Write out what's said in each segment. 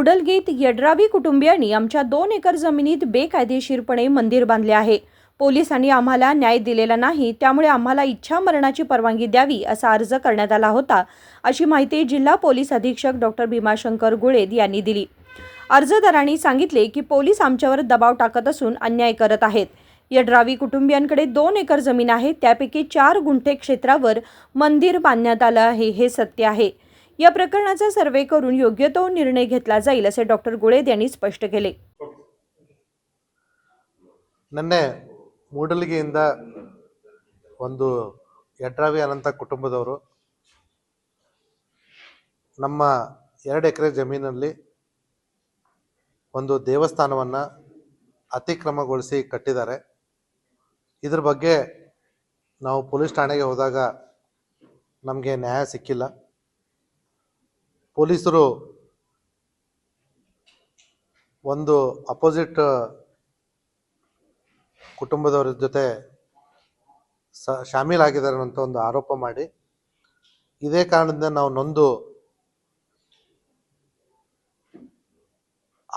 मुडलगीत यड्रावी कुटुंबियांनी आमच्या 2 एकर जमिनीत बेकायदेशीरपणे मंदिर बांधले आहे. पोलिसांनी आम्हाला न्याय दिलेला नाही, त्यामुळे आम्हाला इच्छा मरणाची परवानगी द्यावी असा अर्ज करण्यात आला होता, अशी माहिती जिल्हा पोलीस अधीक्षक डॉ. भीमाशंकर गुळेद यांनी दिली. अर्जदारांनी सांगितले की पोलीस आमच्यावर दबाव टाकत असून अन्याय करत आहेत. यड्रावी कुटुंबियांकडे 2 एकर जमीन आहे, त्यापैकी 4 गुंठे क्षेत्रावर मंदिर बांधण्यात आलं आहे, हे सत्य आहे. या प्रकरणाचा सर्वे करून योग्य तो निर्णय घेतला जाईल असे डॉ. गुळेद यांनी स्पष्ट केले. ನಿನ್ನೆ ಮೂಡಲಗಿಯಿಂದ ಒಂದು ಯಡ್ರಾವಿ ಅನಂತ ಕುಟುಂಬದವರು ನಮ್ಮ 2 ಎಕರೆ ಜಮೀನಲ್ಲಿ ಒಂದು ದೇವಸ್ಥಾನವನ್ನು ಅತಿಕ್ರಮಗೊಳಿಸಿ ಕಟ್ಟಿದ್ದಾರೆ. ಇದ್ರ ಬಗ್ಗೆ ನಾವು ಪೊಲೀಸ್ ಠಾಣೆಗೆ ಹೋದಾಗ ನಮಗೆ ನ್ಯಾಯ ಸಿಕ್ಕಿಲ್ಲ. ಪೊಲೀಸರು ಒಂದು ಅಪೋಸಿಟ್ ಕುಟುಂಬದವರ ಜೊತೆ ಶಾಮೀಲಾಗಿದ್ದಾರೆ ಅಂತ ಒಂದು ಆರೋಪ ಮಾಡಿ, ಇದೇ ಕಾರಣದಿಂದ ನಾವು ನೊಂದು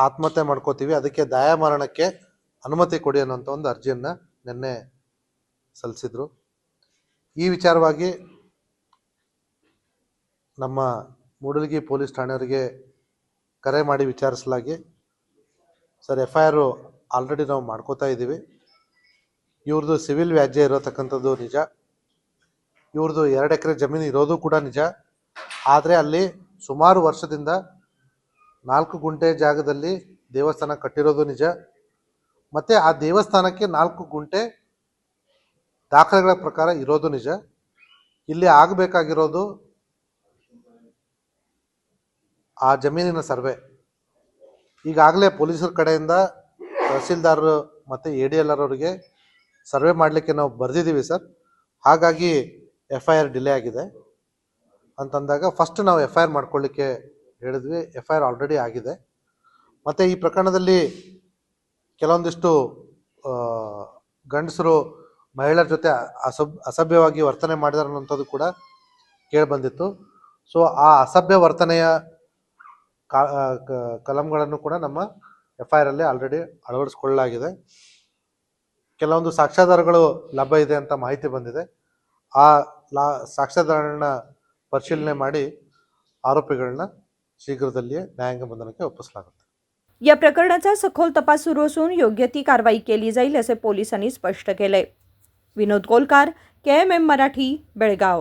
ಆತ್ಮಹತ್ಯೆ ಮಾಡ್ಕೋತೀವಿ, ಅದಕ್ಕೆ ದಯಾಮರಣಕ್ಕೆ ಅನುಮತಿ ಕೊಡಿ ಅನ್ನೋಂಥ ಒಂದು ಅರ್ಜಿಯನ್ನು ನಿನ್ನೆ ಸಲ್ಲಿಸಿದ್ರು. ಈ ವಿಚಾರವಾಗಿ ನಮ್ಮ ಮೂಡಲಗಿ ಪೊಲೀಸ್ ಠಾಣೆಯವರಿಗೆ ಕರೆ ಮಾಡಿ ವಿಚಾರಿಸಲಾಗಿ, ಸರ್ FIR ಆಲ್ರೆಡಿ ನಾವು ಮಾಡ್ಕೋತಾ ಇದ್ದೀವಿ, ಇವ್ರದ್ದು ಸಿವಿಲ್ ವ್ಯಾಜ್ಯ ಇರತಕ್ಕಂಥದ್ದು ನಿಜ, ಇವ್ರದ್ದು 2 ಎಕರೆ ಜಮೀನು ಇರೋದು ಕೂಡ ನಿಜ. ಆದರೆ ಅಲ್ಲಿ ಸುಮಾರು ವರ್ಷದಿಂದ 4 ಗುಂಟೆ ಜಾಗದಲ್ಲಿ ದೇವಸ್ಥಾನ ಕಟ್ಟಿರೋದು ನಿಜ. ಮತ್ತು ಆ ದೇವಸ್ಥಾನಕ್ಕೆ 4 ಗುಂಟೆ ದಾಖಲೆಗಳ ಪ್ರಕಾರ ಇರೋದು ನಿಜ. ಇಲ್ಲಿ ಆಗಬೇಕಾಗಿರೋದು ಆ ಜಮೀನಿನ ಸರ್ವೆ. ಈಗಾಗಲೇ ಪೊಲೀಸರ ಕಡೆಯಿಂದ ತಹಸೀಲ್ದಾರರು ಮತ್ತು ADLR ಅವರಿಗೆ ಸರ್ವೆ ಮಾಡಲಿಕ್ಕೆ ನಾವು ಬರೆದಿದ್ದೀವಿ ಸರ್. ಹಾಗಾಗಿ FIR ಡಿಲೇ ಆಗಿದೆ ಅಂತಂದಾಗ ಫಸ್ಟ್ ನಾವು FIR ಮಾಡ್ಕೊಳ್ಳಿಕ್ಕೆ ಹೇಳಿದ್ವಿ. FIR ಆಲ್ರೆಡಿ ಆಗಿದೆ. ಮತ್ತು ಈ ಪ್ರಕರಣದಲ್ಲಿ ಕೆಲವೊಂದಿಷ್ಟು ಗಂಡಸರು ಮಹಿಳೆಯರ ಜೊತೆ ಅಸಭ್ಯವಾಗಿ ವರ್ತನೆ ಮಾಡಿದಾರೆ ಅನ್ನೋಂಥದ್ದು ಕೂಡ ಕೇಳಿಬಂದಿತ್ತು. ಸೊ ಆ ಅಸಭ್ಯ ವರ್ತನೆಯ ಕಲಂಗಳನ್ನು ಕೂಡ ನಮ್ಮ FIR ಅಲ್ಲಿ ಆಲ್ರೆಡಿ ಅಳವಡಿಸ್ಕೊಳ್ಳಲಾಗಿದೆ. ಕೆಲವೊಂದು ಸಾಕ್ಷ್ಯಾಧಾರಗಳು ಲಭ್ಯ ಇದೆ ಅಂತ ಮಾಹಿತಿ ಬಂದಿದೆ. ಆ ಸಾಕ್ಷ್ಯಾಧಾರಗಳನ್ನ ಪರಿಶೀಲನೆ ಮಾಡಿ आरोपीಗಳನ್ನ शीघ्रदಲ್ಲಿಯೇ न्यायालयीन बंधनाಕ್ಕೆ ಒಪ್ಪಿಸಲಾಗುತ್ತೆ. या प्रकरणाचा सखोल तपास सुरू असून योग्य ती कारवाई केली जाईल असे पोलिसांनी स्पष्ट केले. विनोद कोलकार, KMM मराठी, बेळगाव.